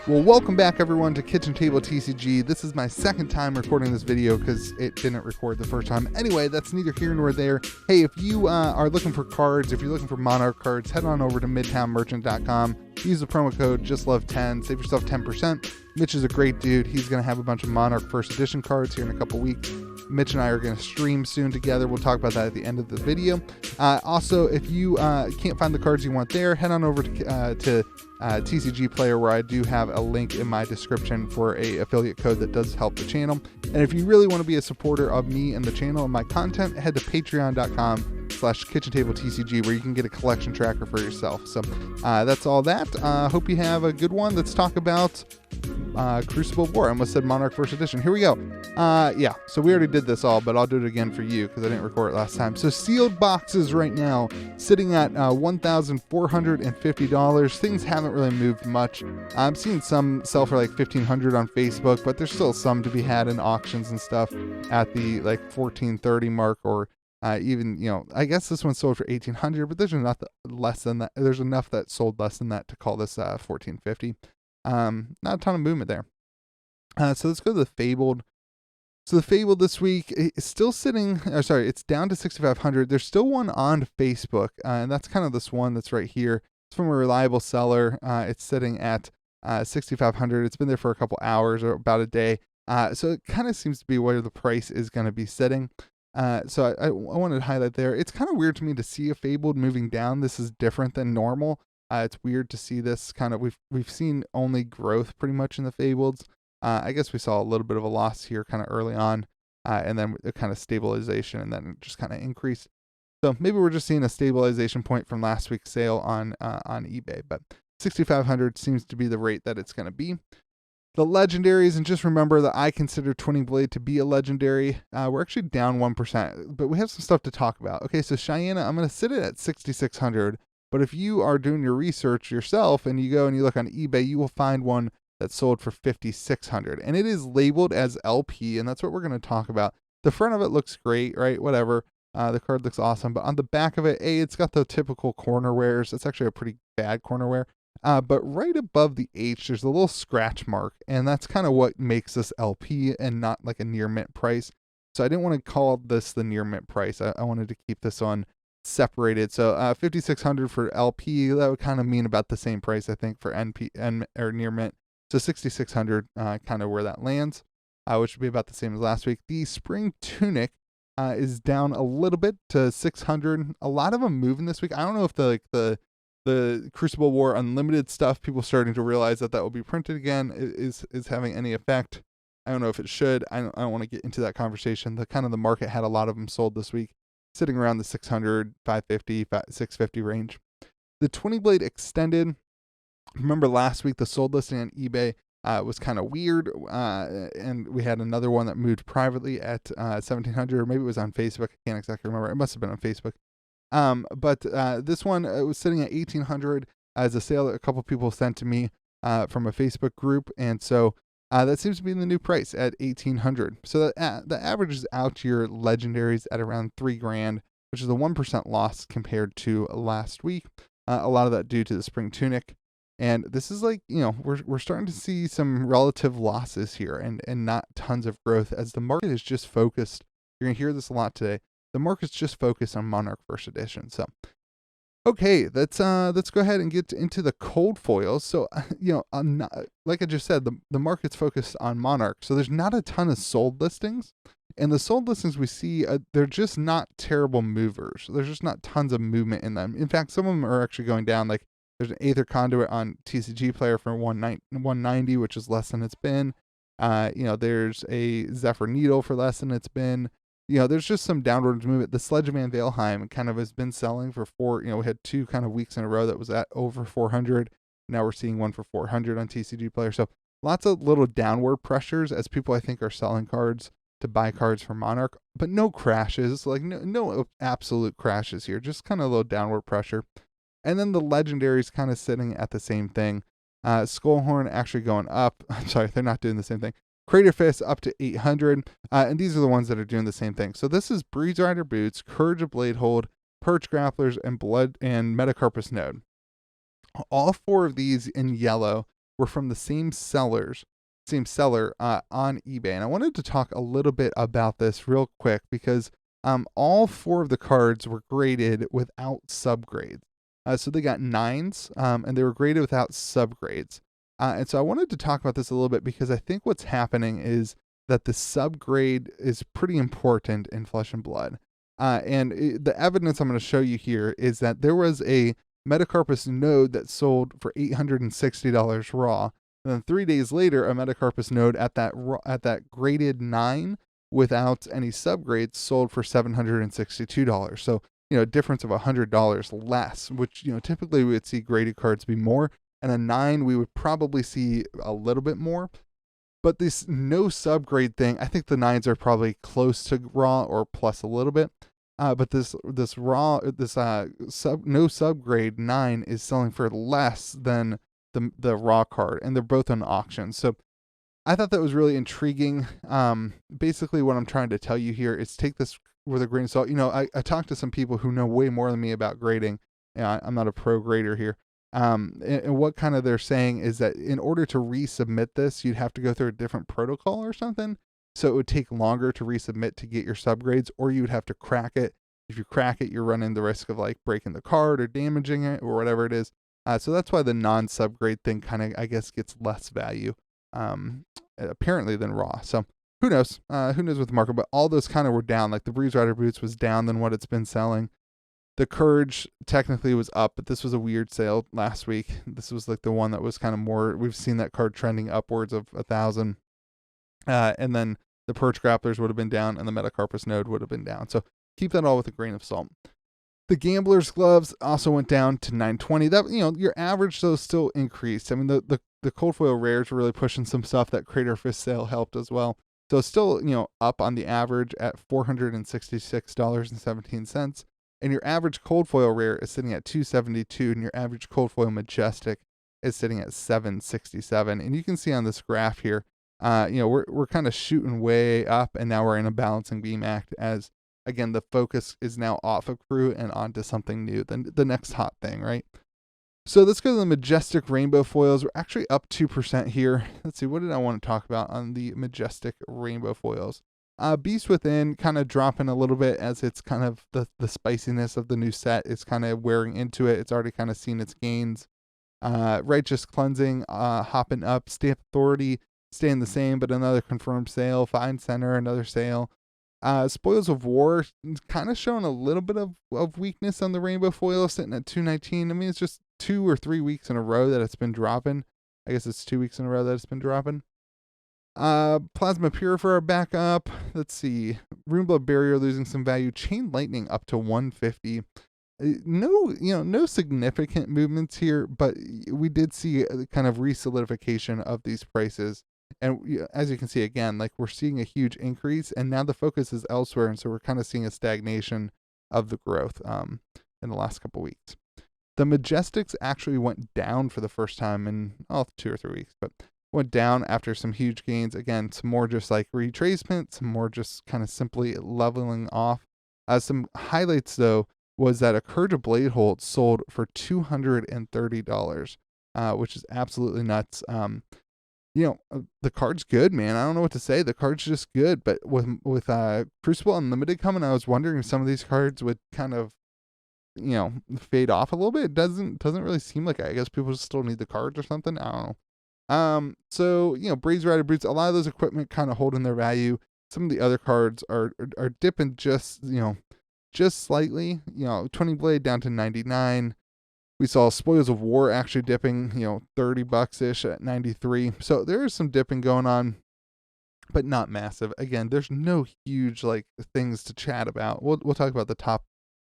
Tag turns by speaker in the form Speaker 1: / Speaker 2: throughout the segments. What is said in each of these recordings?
Speaker 1: Well, welcome back everyone to Kitchen Table TCG. This is my second time recording this video because it didn't record the first time. Anyway, that's neither here nor there. Hey, if you are looking for cards, if you're looking for Monarch cards, head on over to midtownmerchant.com. Use the promo code JustLove10. Save yourself 10%. Mitch is a great dude. He's going to have a bunch of Monarch First Edition cards here in a couple weeks. Mitch and I are going to stream soon together. We'll talk about that at the end of the video. Also, if you can't find the cards you want there, head on over to TCG Player, where I do have a link in my description for a affiliate code that does help the channel. And if you really want to be a supporter of me and the channel and my content, head to patreon.com/KitchenTableTCG, where you can get a collection tracker for yourself. So that's all that. Hope you have a good one. Let's talk about Crucible War. I almost said Monarch First Edition. Here we go. Yeah, so we already did this all, but I'll do it again for you because I didn't record it last time. So sealed boxes right now sitting at $1,450. Things haven't really moved much. I'm seeing some sell for like $1,500 on Facebook, but there's still some to be had in auctions and stuff at the like $1,430 mark, or even, you know, I guess this one sold for $1,800, but there's enough less than that. There's enough that sold less than that to call this $1,450. Not a ton of movement there. So let's go to the Fabled. So the Fable this week is still sitting, it's down to 6,500. There's still one on Facebook, and that's kind of this one that's right here. It's from a reliable seller. It's sitting at 6,500. It's been there for a couple hours or about a day. So it kind of seems to be where the price is going to be sitting. So I wanted to highlight there. It's kind of weird to me to see a Fabled moving down. This is different than normal. It's weird to see this kind of, we've seen only growth pretty much in the Fableds. I guess we saw a little bit of a loss here kind of early on, and then a kind of stabilization, and then it just kind of increased. So maybe we're just seeing a stabilization point from last week's sale on eBay, but 6,500 seems to be the rate that it's going to be. The Legendaries, and just remember that I consider Twinning Blade to be a Legendary. We're actually down 1%, but we have some stuff to talk about. Okay, so Cheyenne, I'm going to sit it at 6,600, but if you are doing your research yourself and you go and you look on eBay, you will find one that sold for 5,600, and it is labeled as LP, and that's what we're going to talk about. The front of it looks great, right? Whatever. The card looks awesome, but on the back of it, it's got the typical corner wears. It's actually a pretty bad corner wear. But right above the H, there's a little scratch mark, and that's kind of what makes this LP and not like a near mint price. So I didn't want to call this the near mint price. I wanted to keep this one separated. So 5,600 for LP, that would kind of mean about the same price, I think, for or near mint. So 6,600, kind of where that lands, which would be about the same as last week. The Spring Tunic is down a little bit to 600. A lot of them moving this week. I don't know if the Crucible War Unlimited stuff, people starting to realize that will be printed again, is having any effect. I don't know if it should. I don't want to get into that conversation. The market had a lot of them sold this week, sitting around the 600, 550, 650 range. The Twinning Blade Extended. Remember last week the sold listing on eBay was kind of weird, and we had another one that moved privately at 1,700, or maybe it was on Facebook. I can't exactly remember. It must have been on Facebook. But this one was sitting at 1,800 as a sale that a couple people sent to me from a Facebook group, and so that seems to be the new price at 1,800. So the average is out to your Legendaries at around $3,000, which is a 1% loss compared to last week. A lot of that due to the Spring Tunic. And this is like, you know, we're starting to see some relative losses here and not tons of growth, as the market is just focused. You're going to hear this a lot today. The market's just focused on Monarch First Edition. So, okay, let's go ahead and get into the cold foils. So, you know, like I just said, the market's focused on Monarch. So there's not a ton of sold listings. And the sold listings we see, they're just not terrible movers. There's just not tons of movement in them. In fact, some of them are actually going down. Like, there's an Aether Conduit on TCG Player for 190, which is less than it's been. You know, there's a Zephyr Needle for less than it's been. You know, there's just some downward movement. The Sledge of Van Valheim kind of has been selling for we had 2 kind of weeks in a row that was at over 400. Now we're seeing one for 400 on TCG Player. So lots of little downward pressures as people, I think, are selling cards to buy cards for Monarch, but no crashes, like no absolute crashes here, just kind of a little downward pressure. And then the Legendaries kind of sitting at the same thing. Skullhorn actually going up. I'm sorry, they're not doing the same thing. Crater Fist up to 800. And these are the ones that are doing the same thing. So this is Breeze Rider Boots, Courage of Bladehold, Perch Grapplers, and Blood and Metacarpus Node. All 4 of these in yellow were from the same seller on eBay. And I wanted to talk a little bit about this real quick because all 4 of the cards were graded without subgrades. So they got 9s, and they were graded without subgrades. And so I wanted to talk about this a little bit because I think what's happening is that the subgrade is pretty important in Flesh and Blood. The evidence I'm going to show you here is that there was a Metacarpus node that sold for $860 raw. And then 3 days later, a Metacarpus node at that graded 9 without any subgrades sold for $762. So, a difference of $100 less, which, typically we would see graded cards be more. And a 9, we would probably see a little bit more. But this no subgrade thing, I think the 9s are probably close to raw or plus a little bit. But this no subgrade 9 is selling for less than the raw card, and they're both on auction. So I thought that was really intriguing. Basically, what I'm trying to tell you here is take this with a grain of salt. I talked to some people who know way more than me about grading. I'm not a pro grader here. And what kind of they're saying is that in order to resubmit this, you'd have to go through a different protocol or something. So it would take longer to resubmit to get your subgrades, or you would have to crack it. If you crack it, you're running the risk of like breaking the card or damaging it or whatever it is. So that's why the non-subgrade thing kind of, I guess, gets less value, apparently, than raw. So who knows? Who knows with the market? But all those kind of were down. Like the Breeze Rider Boots was down than what it's been selling. The Courage technically was up, but this was a weird sale last week. This was like the one that was kind of more, we've seen that card trending upwards of 1,000. And then the Perch Grapplers would have been down, and the Metacarpus node would have been down. So keep that all with a grain of salt. The Gambler's Gloves also went down to $920. That, your average though still increased. I mean, the cold foil rares were really pushing some stuff. That Crater Fist sale helped as well. So it's still, up on the average at $466.17. And your average cold foil rare is sitting at $272, and your average cold foil Majestic is sitting at $767. And you can see on this graph here, we're kind of shooting way up, and now we're in a balancing beam act as, again, the focus is now off of crew and onto something new, the next hot thing, right? So let's go to the Majestic Rainbow Foils. We're actually up 2% here. Let's see, what did I want to talk about on the Majestic Rainbow Foils? Beast Within kind of dropping a little bit as it's kind of the spiciness of the new set is kind of wearing into it. It's already kind of seen its gains. Righteous Cleansing hopping up. Stamp Authority staying the same, but another confirmed sale. Fine Center, another sale. Spoils of War kind of showing a little bit of weakness on the Rainbow Foil, sitting at $219. I mean, it's just 2 or 3 weeks in a row that it's been dropping. I guess it's 2 weeks in a row that it's been dropping. Plasma Purifier back up. Let's see. Runeblood Barrier losing some value. Chain Lightning up to $150. No significant movements here, but we did see a kind of resolidification of these prices. And as you can see, again, like we're seeing a huge increase, and now the focus is elsewhere, and so we're kind of seeing a stagnation of the growth in the last couple weeks. The Majestics actually went down for the first time in 2 or 3 weeks, but went down after some huge gains. Again, some more just like retracement, some more just kind of simply leveling off. Some highlights, though, was that a Courage of Bladehold sold for $230, which is absolutely nuts. The card's good, man. I don't know what to say. The card's just good. But with Crucible Unlimited coming, I was wondering if some of these cards would kind of, fade off a little bit. It doesn't really seem like it. I guess people still need the cards or something. I don't know. So, Breeze Rider Boots, a lot of those equipment kind of holding their value. Some of the other cards are dipping just slightly. 20 Blade down to 99. We saw Spoils of War actually dipping, $30-ish at 93. So there is some dipping going on, but not massive. Again, there's no huge things to chat about. We'll talk about the top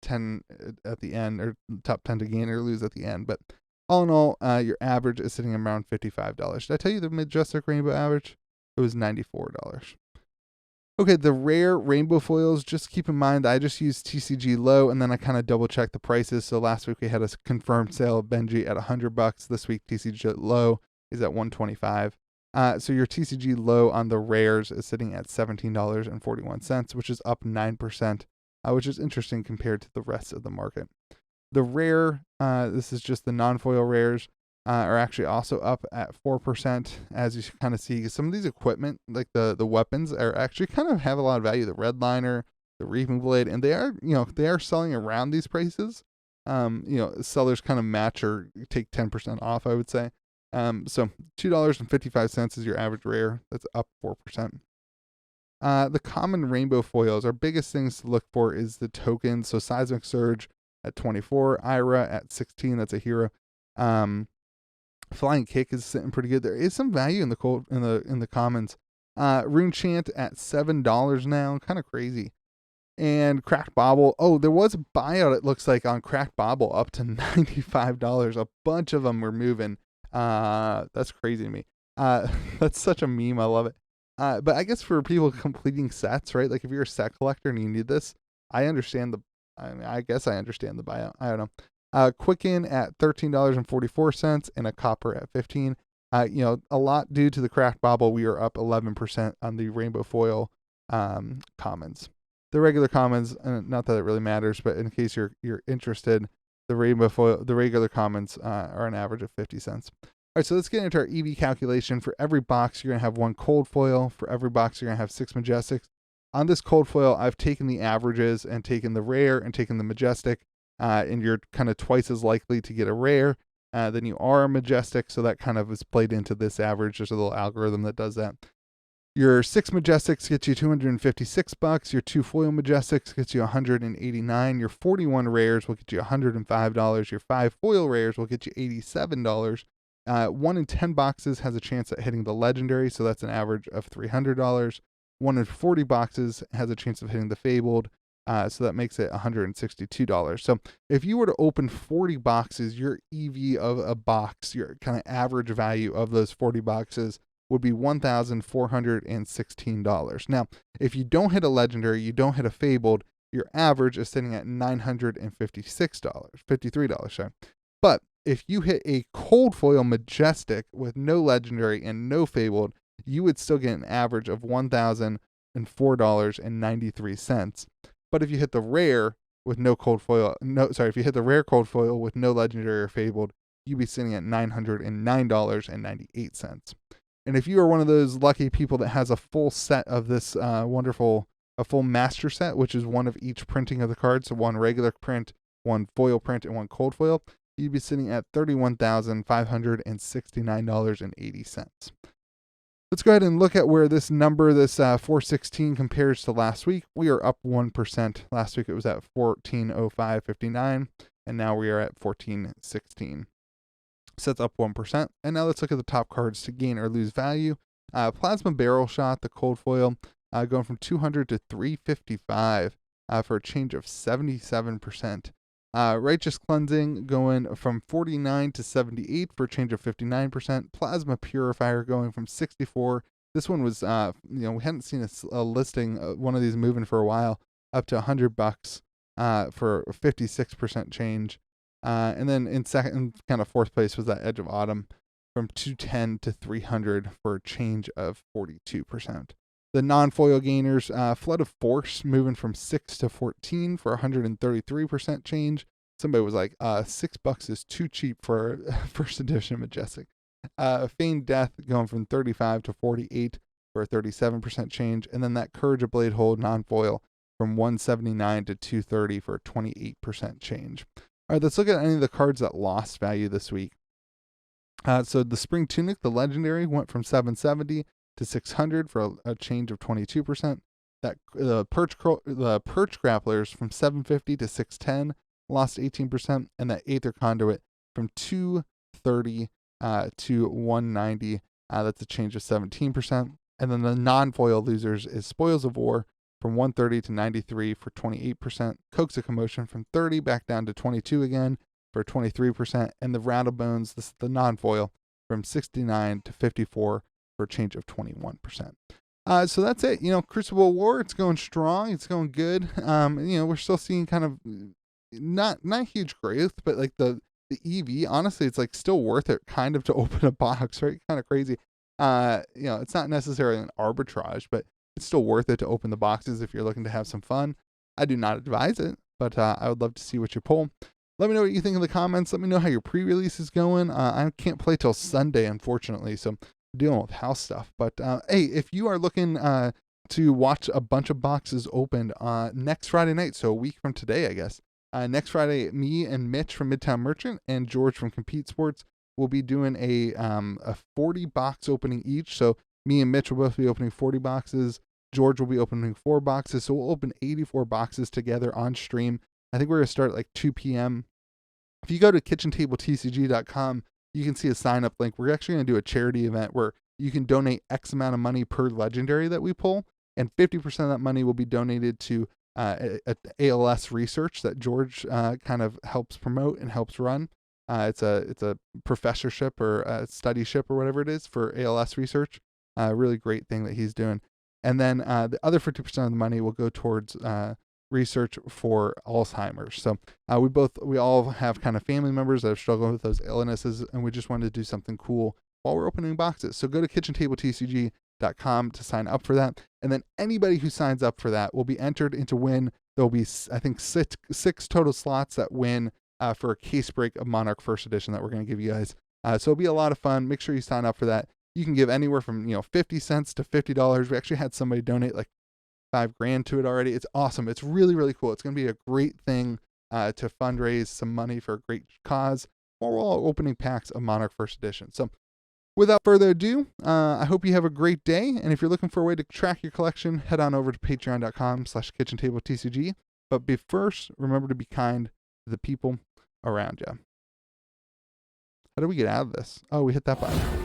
Speaker 1: 10 at the end, or top 10 to gain or lose at the end. But all in all, your average is sitting around $55. Did I tell you the Majestic Rainbow average? It was $94. Okay, the rare rainbow foils, just keep in mind that I just used TCG low, and then I kind of double checked the prices. So last week we had a confirmed sale of Benji at $100. This week TCG low is at $125. So your TCG low on the rares is sitting at $17.41, which is up 9%, which is interesting compared to the rest of the market. The rare, this is just the non-foil rares. are actually also up at 4%. As you kind of see, some of these equipment, like the weapons, are actually kind of have a lot of value. The Redliner, the Reaping Blade, and they are, they are selling around these prices. Sellers kind of match or take 10% off, I would say. So $2.55 is your average rare. That's up 4%. The common rainbow foils, our biggest things to look for is the tokens. So Seismic Surge at 24, Ira at 16, that's a hero. Flying Kick is sitting pretty good. There is some value in the commons. Rune Chant at $7 now, kind of crazy. And Cracked Bauble, there was a buyout, it looks like, on Cracked Bauble up to $95. A bunch of them were moving. That's crazy to me. That's such a meme. I love it. But I guess for people completing sets, right? Like if you're a set collector and you need this, I guess I understand the buyout. I don't know. Quicken at $13.44 and a copper at 15. A lot due to the Cracked Bauble. We are up 11% on the rainbow foil commons. The regular commons, not that it really matters, but in case you're interested, the rainbow foil, the regular commons are an average of 50 cents. All right, so let's get into our EV calculation. For every box, you're going to have 1 cold foil. For every box, you're going to have 6 Majestics. On this cold foil, I've taken the averages and taken the rare and taken the Majestic, and you're kind of twice as likely to get a rare than you are a Majestic, so that kind of is played into this average. There's a little algorithm that does that. Your 6 Majestics get you $256. Your 2 foil Majestics gets you $189. Your 41 rares will get you $105. Your 5 foil rares will get you $87. 1 in 10 boxes has a chance at hitting the Legendary, so that's an average of $300. 1 in 40 boxes has a chance of hitting the Fabled, so that makes it $162. So if you were to open 40 boxes, your EV of a box, your kind of average value of those 40 boxes would be $1,416. Now, if you don't hit a Legendary, you don't hit a Fabled, your average is sitting at $953. Sorry. But if you hit a cold foil Majestic with no Legendary and no Fabled, you would still get an average of $1,004.93. But if you hit the rare with no cold foil, if you hit the rare cold foil with no Legendary or Fabled, you'd be sitting at $909.98. And if you are one of those lucky people that has a full set of this a full master set, which is one of each printing of the cards, so 1 regular print, 1 foil print, and 1 cold foil, you'd be sitting at $31,569.80. Let's go ahead and look at where this number, this 416, compares to last week. We are up 1%. Last week it was at 1405.59, and now we are at 1416. So that's up 1%. And now let's look at the top cards to gain or lose value. Plasma Barrel Shot, the cold foil, going from 200 to 355 for a change of 77%. Righteous Cleansing going from 49 to 78 for a change of 59%. Plasma Purifier going from 64. This one was, we hadn't seen a listing, one of these moving for a while, up to $100 for a 56% change. And then in second, kind of fourth place was that Edge of Autumn from 210 to 300 for a change of 42%. The non-foil gainers, Flood of Force moving from 6 to 14 for 133% change. Somebody was like, $6 is too cheap for first edition Majestic. Feigned Death going from 35 to 48 for a 37% change. And then that Courage of Bladehold non-foil from 179 to 230 for a 28% change. All right, let's look at any of the cards that lost value this week. So the Spring Tunic, the Legendary, went from 770 to 600 for a change of 22%. That the Perch Grapplers from 750 to 610 lost 18%, and that Aether Conduit from 230 to 190. That's a change of 17%. And then the non-foil losers is Spoils of War from 130 to 93 for 28%. Coax of Commotion from 30 back down to 22 again for 23%. And the Rattle Bones, this is the non-foil, from 69 to 54 for a change of 21%. So that's it. Crucible War, it's going strong. It's going good. We're still seeing kind of not huge growth, but like the EV, honestly, it's like still worth it kind of to open a box, right? Kind of crazy. It's not necessarily an arbitrage, but it's still worth it to open the boxes if you're looking to have some fun. I do not advise it, but I would love to see what you pull. let me know what you think in the comments. Let me know how your pre-release is going. I can't play till Sunday, unfortunately, so I'm dealing with house stuff. But hey, if you are looking to watch a bunch of boxes opened next Friday night, so a week from today, I guess. Next Friday, me and Mitch from Midtown Merchant and George from Compete Sports will be doing a 40 box opening each. So me and Mitch will both be opening 40 boxes. George will be opening 4 boxes. So we'll open 84 boxes together on stream. I think we're going to start at like 2 p.m. If you go to KitchenTableTCG.com, you can see a sign up link. We're actually going to do a charity event where you can donate X amount of money per legendary that we pull, and 50% of that money will be donated to ALS research that George kind of helps promote and helps run. It's a professorship or a studyship or whatever it is for ALS research. Really great thing that he's doing. And then the other 50% of the money will go towards research for Alzheimer's. So we all have kind of family members that have struggled with those illnesses, and we just wanted to do something cool while we're opening boxes. So go to KitchenTableTCG.com to sign up for that. And then anybody who signs up for that will be entered into win. There'll be, I think, six total slots that win for a case break of Monarch First Edition that we're going to give you guys. So it'll be a lot of fun. Make sure you sign up for that. You can give anywhere from 50 cents to $50. We actually had somebody donate like $5,000 to it already. It's awesome. It's really, really cool. It's going to be a great thing to fundraise some money for a great cause while we're all opening packs of Monarch First Edition. So without further ado, I hope you have a great day. And if you're looking for a way to track your collection, head on over to patreon.com/KitchenTableTCG. But first, remember to be kind to the people around you. How do we get out of this? Oh, we hit that button.